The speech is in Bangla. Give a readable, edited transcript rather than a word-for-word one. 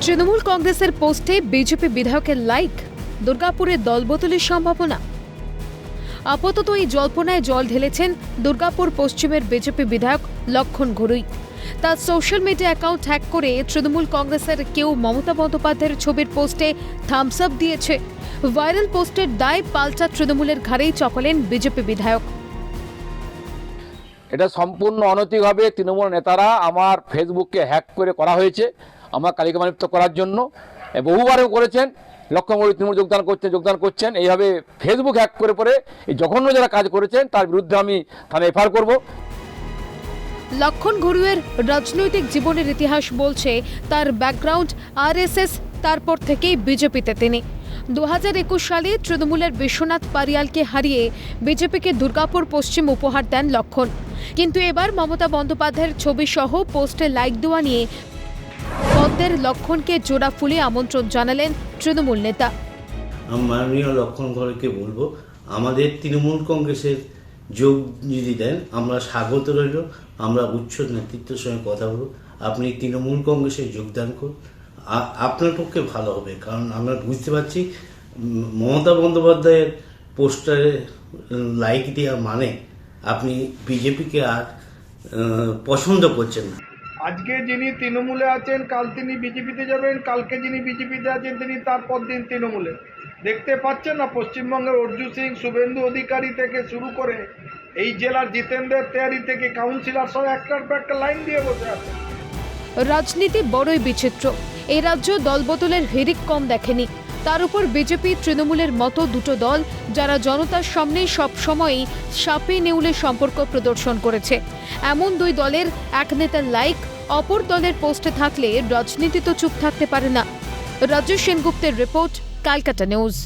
তৃণমূল কংগ্রেসের পোস্টে বিজেপি বিধায়কের লাইক, দুর্গাপুরে দলবদলের সম্ভাবনা। আপাতত এই জল্পনায় জল ঢেলেছেন দুর্গাপুর পশ্চিমের বিজেপি বিধায়ক লক্ষণ ঘরুই। তার সোশ্যাল মিডিয়া অ্যাকাউন্ট হ্যাক করে তৃণমূল কংগ্রেসের কেউ মমতা বন্দ্যোপাধ্যায়ের ছবির পোস্টে থামস আপ দিয়েছে। ভাইরাল পোস্টের দায় পাল্টা তৃণমূলের ঘাড়েই চপালেন বিজেপি বিধায়ক। এটা সম্পূর্ণ অনৈতিকভাবে তৃণমূল নেতারা আমার ফেসবুককে হ্যাক করে করা হয়েছে আমার কালিকামালিপ্ত করার জন্য। বহুবারও করেছেন, লক্ষণ ঘরুই তৃণমূল যোগদান করছেন। এইভাবে ফেসবুক হ্যাক করে পরে এই জঘন্য যারা কাজ করেছেন তার বিরুদ্ধে আমি থানায় এফআইআর করব। লক্ষণ ঘরুইয়ের রাজনৈতিক জীবনের ইতিহাস বলছে তার ব্যাকগ্রাউন্ড আরএসএস, তারপর থেকেই বিজেপিতে তিনি। 2021 সালে তৃণমূলের বিশ্বনাথ পারিয়ালকে হারিয়ে বিজেপিকে দুর্গাপুর পশ্চিম উপহার দেন লক্ষণ। কিন্তু এবার মমতা বন্দ্যোপাধ্যায়ের ছবি সহ পোস্টে লাইক দেওয়া নিয়ে পদ্মের লক্ষণকে জোড়া ফুলে আমন্ত্রণ জানালেন তৃণমূল নেতা। মাননীয় লক্ষণ ঘরুইকে বলবো, আমাদের তৃণমূল কংগ্রেসের যোগ যদি দেন আমরা স্বাগত রইল। আমরা উচ্চ নেতৃত্বের সঙ্গে কথা বলব, আপনি তৃণমূল কংগ্রেসে যোগদান করুন, আপনার পক্ষে ভালো হবে। কারণ আমরা বুঝতে পারছি মমতা বন্দ্যোপাধ্যায়ের পোস্টারে লাইক দেওয়া মানে আপনি বিজেপিকে আর পছন্দ করছেন না। আজকে যিনি তৃণমূলে আছেন কাল তিনি বিজেপিতে যাবেন, কালকে যিনি বিজেপিতে আছেন তিনি তারপর দিন তৃণমূলে। দেখতে পাচ্ছেন না, পশ্চিমবঙ্গের অর্জুন সিং, শুভেন্দু অধিকারী থেকে শুরু করে এই জেলার জিতেন্দ্র তেয়ারি থেকে কাউন্সিলর সব একটার পর একটা লাইন দিয়ে বসে আছে। রাজনীতি বড়ই বিচিত্র। এই রাজ্য দলবদলের হিড়িক কম দেখেনি। তার উপর বিজেপি তৃণমূলের মতো দুটো দল যারা জনতার সামনে সবসময়ই সাপে নেউলে সম্পর্ক প্রদর্শন করেছে। এমন দুই দলের এক নেতার লাইক অপর দলের পোস্টে থাকলে রাজনীতি তো চুপ থাকতে পারে না। রাজেশ সেনগুপ্তের রিপোর্ট, ক্যালকাটা নিউজ।